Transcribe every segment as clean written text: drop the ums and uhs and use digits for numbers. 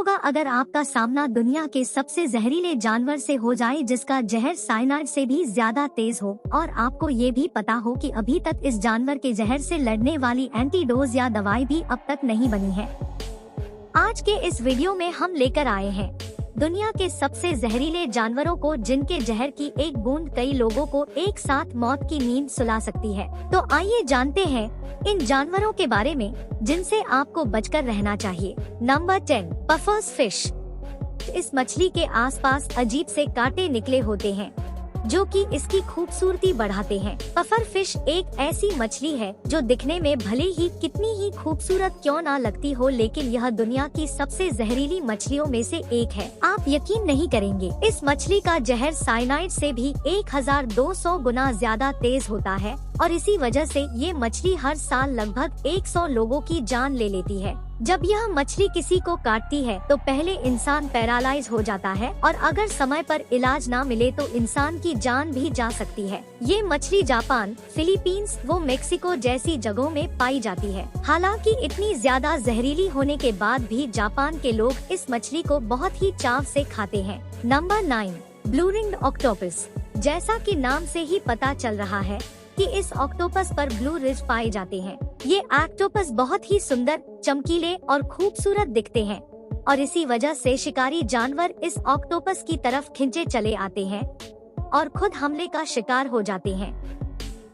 होगा अगर आपका सामना दुनिया के सबसे जहरीले जानवर से हो जाए जिसका जहर साइनाइड से भी ज्यादा तेज हो और आपको ये भी पता हो कि अभी तक इस जानवर के जहर से लड़ने वाली एंटीडोज या दवाई भी अब तक नहीं बनी है। आज के इस वीडियो में हम लेकर आए हैं दुनिया के सबसे जहरीले जानवरों को जिनके जहर की एक बूंद कई लोगों को एक साथ मौत की नींद सुला सकती है। तो आइए जानते हैं इन जानवरों के बारे में जिनसे आपको बचकर रहना चाहिए। Number 10, puffers fish. इस मछली के आसपास अजीब से कांटे निकले होते हैं जो कि इसकी खूबसूरती बढ़ाते हैं। पफर फिश एक ऐसी मछली है जो दिखने में भले ही कितनी ही खूबसूरत क्यों ना लगती हो, लेकिन यह दुनिया की सबसे जहरीली मछलियों में से एक है। आप यकीन नहीं करेंगे, इस मछली का जहर साइनाइड से भी 1200 गुना ज्यादा तेज होता है और इसी वजह से ये मछली हर साल लगभग 100 लोगों की जान ले लेती है। जब यह मछली किसी को काटती है तो पहले इंसान पैरालाइज हो जाता है और अगर समय पर इलाज ना मिले तो इंसान की जान भी जा सकती है। ये मछली जापान, फिलीपींस व मेक्सिको जैसी जगहों में पाई जाती है। हालांकि इतनी ज्यादा जहरीली होने के बाद भी जापान के लोग इस मछली को बहुत ही चाव से खाते हैं। Number 9, blue ringed octopus. जैसा कि नाम से ही पता चल रहा है कि इस ऑक्टोपस पर ब्लू रिज पाए जाते हैं। ये ऑक्टोपस बहुत ही सुंदर, चमकीले और खूबसूरत दिखते हैं और इसी वजह से शिकारी जानवर इस ऑक्टोपस की तरफ खिंचे चले आते हैं और खुद हमले का शिकार हो जाते हैं।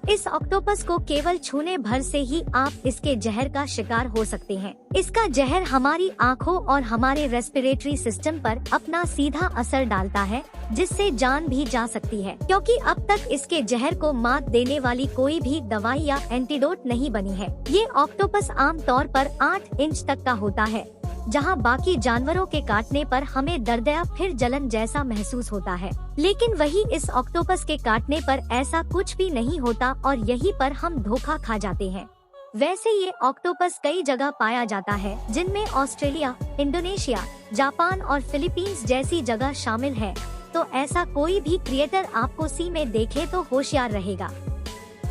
इस ऑक्टोपस को केवल छूने भर से ही आप इसके जहर का शिकार हो सकते हैं। इसका जहर हमारी आँखों और हमारे रेस्पिरेटरी सिस्टम पर अपना सीधा असर डालता है जिससे जान भी जा सकती है, क्योंकि अब तक इसके जहर को मात देने वाली कोई भी दवाई या एंटीडोट नहीं बनी है। ये ऑक्टोपस आम तौर पर 8 इंच तक का होता है, जहां बाकी जानवरों के काटने पर हमें दर्द या फिर जलन जैसा महसूस होता है, लेकिन वही इस ऑक्टोपस के काटने पर ऐसा कुछ भी नहीं होता और यहीं पर हम धोखा खा जाते हैं। वैसे ये ऑक्टोपस कई जगह पाया जाता है, जिनमें ऑस्ट्रेलिया, इंडोनेशिया, जापान और फिलीपींस जैसी जगह शामिल है। तो ऐसा कोई भी क्रिएटर आपको सी में देखे तो होशियार रहेगा।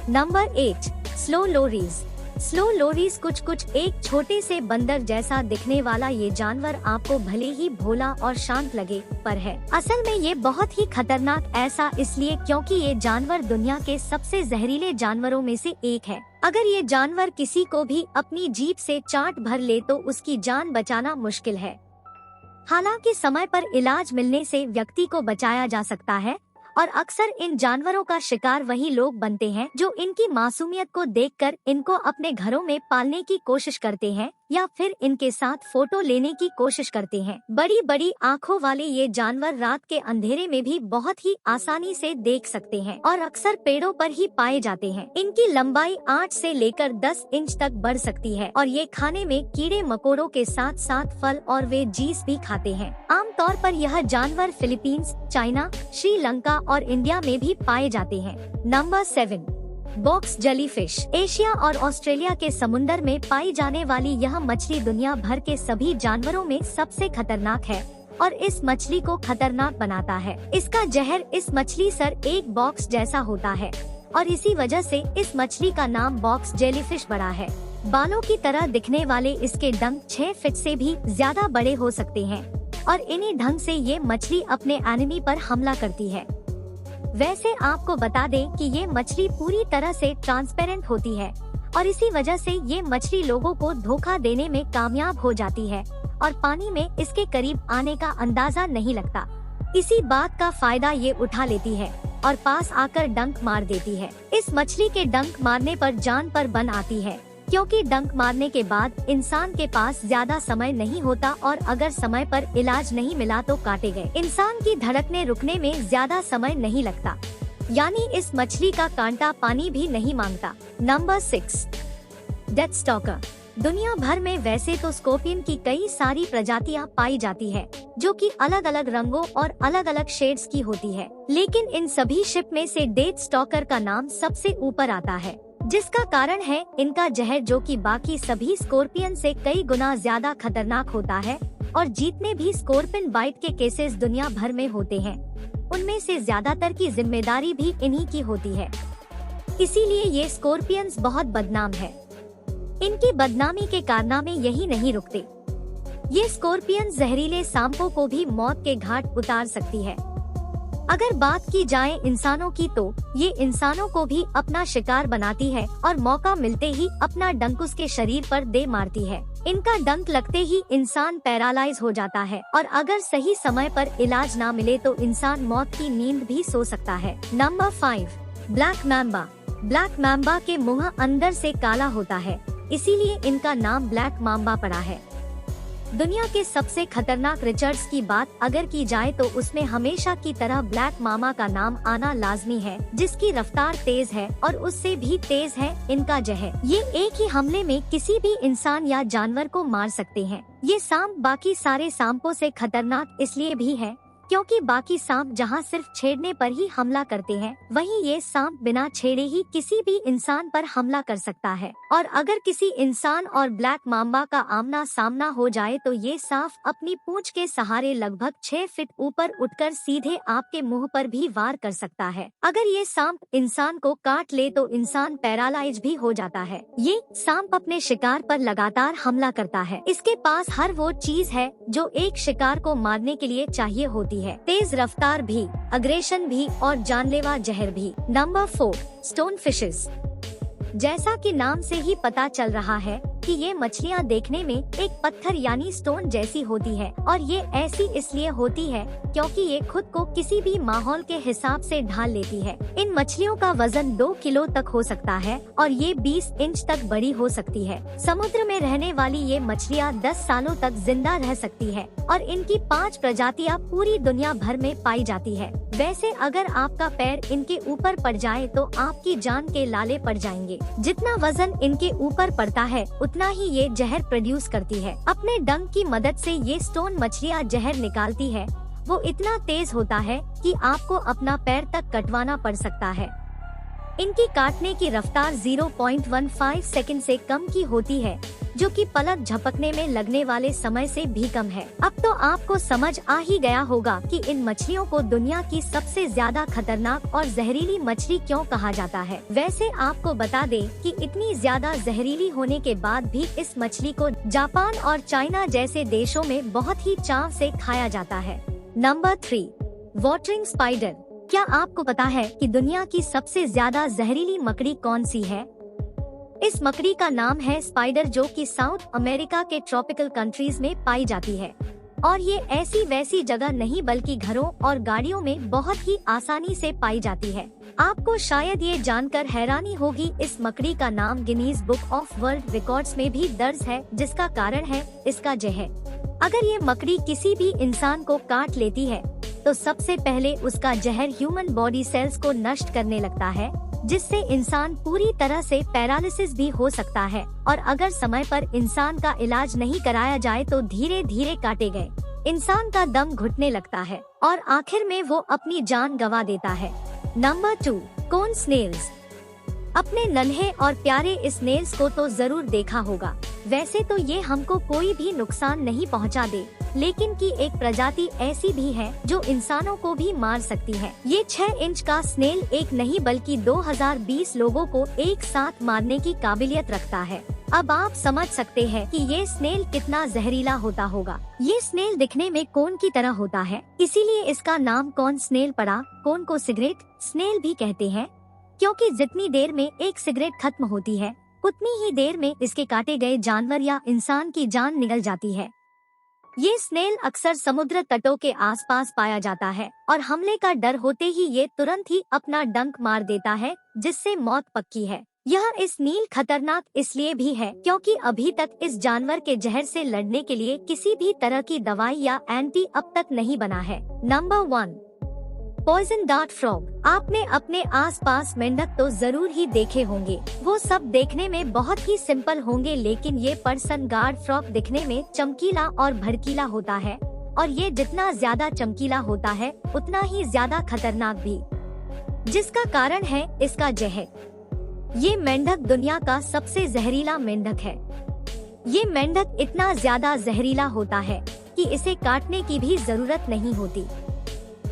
Number 8, slow lorises. Slow lorises कुछ एक छोटे से बंदर जैसा दिखने वाला ये जानवर आपको भले ही भोला और शांत लगे, पर है असल में ये बहुत ही खतरनाक। ऐसा इसलिए क्योंकि ये जानवर दुनिया के सबसे जहरीले जानवरों में से एक है। अगर ये जानवर किसी को भी अपनी जीभ से चाट भर ले तो उसकी जान बचाना मुश्किल है। हालांकि समय पर इलाज मिलने से व्यक्ति को बचाया जा सकता है और अक्सर इन जानवरों का शिकार वही लोग बनते हैं जो इनकी मासूमियत को देखकर इनको अपने घरों में पालने की कोशिश करते हैं या फिर इनके साथ फोटो लेने की कोशिश करते हैं। बड़ी बड़ी आँखों वाले ये जानवर रात के अंधेरे में भी बहुत ही आसानी से देख सकते हैं और अक्सर पेड़ों पर ही पाए जाते हैं। इनकी लंबाई 8 से लेकर 10 इंच तक बढ़ सकती है और ये खाने में कीड़े मकोड़ों के साथ साथ फल और वेजीज भी खाते हैं। आमतौर पर यह जानवर फिलीपींस, चाइना, श्रीलंका और इंडिया में भी पाए जाते हैं। Number 7, box jellyfish. एशिया और ऑस्ट्रेलिया के समुंदर में पाई जाने वाली यह मछली दुनिया भर के सभी जानवरों में सबसे खतरनाक है और इस मछली को खतरनाक बनाता है इसका जहर। इस मछली सर एक बॉक्स जैसा होता है और इसी वजह से इस मछली का नाम बॉक्स जेलीफिश पड़ा है। बालों की तरह दिखने वाले इसके डंक 6 फीट से भी ज्यादा बड़े हो सकते हैं और इन्हीं ढंग से ये मछली अपने एनिमी पर हमला करती है। वैसे आपको बता दें कि ये मछली पूरी तरह से ट्रांसपेरेंट होती है और इसी वजह से ये मछली लोगों को धोखा देने में कामयाब हो जाती है और पानी में इसके करीब आने का अंदाजा नहीं लगता। इसी बात का फायदा ये उठा लेती है और पास आकर डंक मार देती है। इस मछली के डंक मारने पर जान पर बन आती है, क्योंकि डंक मारने के बाद इंसान के पास ज्यादा समय नहीं होता और अगर समय पर इलाज नहीं मिला तो काटे गए इंसान की धड़कने रुकने में ज्यादा समय नहीं लगता, यानी इस मछली का कांटा पानी भी नहीं मांगता। Number 6, death stalker. दुनिया भर में वैसे तो स्कॉर्पियन की कई सारी प्रजातियां पाई जाती है जो कि अलग अलग रंगों और अलग अलग शेड्स की होती है, लेकिन इन सभी शिप में से डेथ स्टॉकर का नाम सबसे ऊपर आता है, जिसका कारण है इनका जहर जो कि बाकी सभी स्कॉर्पियन से कई गुना ज्यादा खतरनाक होता है और जितने भी स्कॉर्पियन बाइट के केसेस दुनिया भर में होते हैं उनमें से ज्यादातर की जिम्मेदारी भी इन्हीं की होती है। इसीलिए ये स्कॉर्पियंस बहुत बदनाम है। इनकी बदनामी के कारनामे यही नहीं रुकते। ये स्कॉर्पियन जहरीले सांपों को भी मौत के घाट उतार सकती है। अगर बात की जाए इंसानों की तो ये इंसानों को भी अपना शिकार बनाती है और मौका मिलते ही अपना डंक उसके शरीर पर दे मारती है। इनका डंक लगते ही इंसान पैरालाइज हो जाता है और अगर सही समय पर इलाज ना मिले तो इंसान मौत की नींद भी सो सकता है। Number 5, black mamba. Black mamba के मुंह अंदर से काला होता है, इसीलिए इनका नाम ब्लैक माम्बा पड़ा है। दुनिया के सबसे खतरनाक क्रीचर्स की बात अगर की जाए तो उसमें हमेशा की तरह ब्लैक मामा का नाम आना लाजमी है, जिसकी रफ्तार तेज है और उससे भी तेज है इनका जहर। ये एक ही हमले में किसी भी इंसान या जानवर को मार सकते हैं। ये सांप बाकी सारे सांपों से खतरनाक इसलिए भी है क्योंकि बाकी सांप जहां सिर्फ छेड़ने पर ही हमला करते हैं, वहीं ये सांप बिना छेड़े ही किसी भी इंसान पर हमला कर सकता है। और अगर किसी इंसान और ब्लैक माम्बा का आमना सामना हो जाए तो ये सांप अपनी पूंछ के सहारे लगभग 6 फीट ऊपर उठकर सीधे आपके मुंह पर भी वार कर सकता है। अगर ये सांप इंसान को काट ले तो इंसान पैरालाइज भी हो जाता है। ये सांप अपने शिकार पर लगातार हमला करता है। इसके पास हर वो चीज है जो एक शिकार को मारने के लिए चाहिए होती है, तेज रफ्तार भी, अग्रेशन भी और जानलेवा जहर भी। Number 4, stone fishes. जैसा कि नाम से ही पता चल रहा है कि ये मछलियाँ देखने में एक पत्थर यानी स्टोन जैसी होती है और ये ऐसी इसलिए होती है क्योंकि ये खुद को किसी भी माहौल के हिसाब से ढाल लेती है। इन मछलियों का वजन 2 किलो तक हो सकता है और ये 20 इंच तक बड़ी हो सकती है। समुद्र में रहने वाली ये मछलियाँ 10 सालों तक जिंदा रह सकती है और इनकी 5 प्रजातियाँ पूरी दुनिया भर में पाई जाती है। वैसे अगर आपका पैर इनके ऊपर पड़ जाए तो आपकी जान के लाले पड़ जाएंगे। जितना वजन इनके ऊपर पड़ता है उतना ही ये जहर प्रोड्यूस करती है। अपने डंक की मदद से ये स्टोन मछलियाँ जहर निकालती है। वो इतना तेज होता है कि आपको अपना पैर तक कटवाना पड़ सकता है। इनकी काटने की रफ्तार 0.15 सेकंड से कम की होती है, जो कि पलक झपकने में लगने वाले समय से भी कम है। अब तो आपको समझ आ ही गया होगा कि इन मछलियों को दुनिया की सबसे ज्यादा खतरनाक और जहरीली मछली क्यों कहा जाता है। वैसे आपको बता दें कि इतनी ज्यादा जहरीली होने के बाद भी इस मछली को जापान और चाइना जैसे देशों में बहुत ही चाव से खाया जाता है। Number 3, watering spider. क्या आपको पता है कि दुनिया की सबसे ज्यादा जहरीली मकड़ी कौन सी है? इस मकड़ी का नाम है स्पाइडर, जो कि साउथ अमेरिका के ट्रॉपिकल कंट्रीज में पाई जाती है और ये ऐसी वैसी जगह नहीं बल्कि घरों और गाड़ियों में बहुत ही आसानी से पाई जाती है। आपको शायद ये जानकर हैरानी होगी, इस मकड़ी का नाम Guinness book of world records में भी दर्ज है, जिसका कारण है इसका जहर। अगर ये मकड़ी किसी भी इंसान को काट लेती है तो सबसे पहले उसका जहर ह्यूमन बॉडी सेल्स को नष्ट करने लगता है, जिससे इंसान पूरी तरह से पैरालिसिस भी हो सकता है और अगर समय पर इंसान का इलाज नहीं कराया जाए तो धीरे धीरे काटे गए इंसान का दम घुटने लगता है और आखिर में वो अपनी जान गंवा देता है। नंबर 2, कोन स्नेल्स। अपने नन्हे और प्यारे स्नेल्स को तो जरूर देखा होगा। वैसे तो ये हमको कोई भी नुकसान नहीं पहुंचा दे, लेकिन की एक प्रजाति ऐसी भी है जो इंसानों को भी मार सकती है। ये 6 इंच का स्नेल एक नहीं बल्कि 2020 लोगों को एक साथ मारने की काबिलियत रखता है। अब आप समझ सकते हैं कि ये स्नेल कितना जहरीला होता होगा। ये स्नेल दिखने में कोन की तरह होता है, इसीलिए इसका नाम कोन स्नेल पड़ा। कोन को सिगरेट स्नेल भी कहते हैं, क्योंकि जितनी देर में एक सिगरेट खत्म होती है उतनी ही देर में इसके काटे गए जानवर या इंसान की जान निकल जाती है। ये स्नेल अक्सर समुद्र तटों के आसपास पाया जाता है और हमले का डर होते ही ये तुरंत ही अपना डंक मार देता है, जिससे मौत पक्की है। यह इस नील खतरनाक इसलिए भी है क्योंकि अभी तक इस जानवर के जहर से लड़ने के लिए किसी भी तरह की दवाई या एंटी अब तक नहीं बना है। Number 1, poison dart frog. आपने अपने आसपास मेंढक तो जरूर ही देखे होंगे। वो सब देखने में बहुत ही सिंपल होंगे, लेकिन ये पर्सन गार्ड फ्रॉग दिखने में चमकीला और भड़कीला होता है और ये जितना ज्यादा चमकीला होता है उतना ही ज्यादा खतरनाक भी, जिसका कारण है इसका जहर। ये मेंढक दुनिया का सबसे जहरीला मेंढक है। ये मेंढक इतना ज्यादा जहरीला होता है कि इसे काटने की भी जरूरत नहीं होती,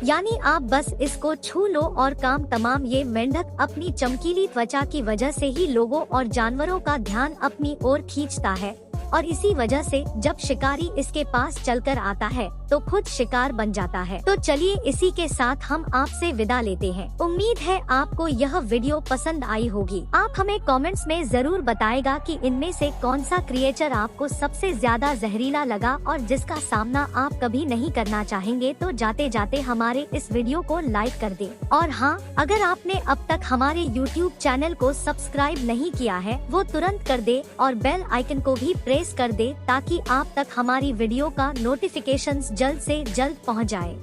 यानी आप बस इसको छू लो और काम तमाम। ये मेंढक अपनी चमकीली त्वचा की वजह से ही लोगों और जानवरों का ध्यान अपनी ओर खींचता है और इसी वजह से जब शिकारी इसके पास चलकर आता है तो खुद शिकार बन जाता है। तो चलिए इसी के साथ हम आपसे विदा लेते हैं। उम्मीद है आपको यह वीडियो पसंद आई होगी। आप हमें कमेंट्स में जरूर बताएगा कि इनमें से कौन सा क्रिएचर आपको सबसे ज्यादा जहरीला लगा और जिसका सामना आप कभी नहीं करना चाहेंगे। तो जाते जाते हमारे इस वीडियो को लाइक कर दें। और हाँ, अगर आपने अब तक हमारे YouTube चैनल को सब्सक्राइब नहीं किया है वो तुरंत कर दे और बेल आइकन को भी प्रेस कर दे ताकि आप तक हमारी वीडियो का नोटिफिकेशंस जल्द से जल्द पहुंच जाए।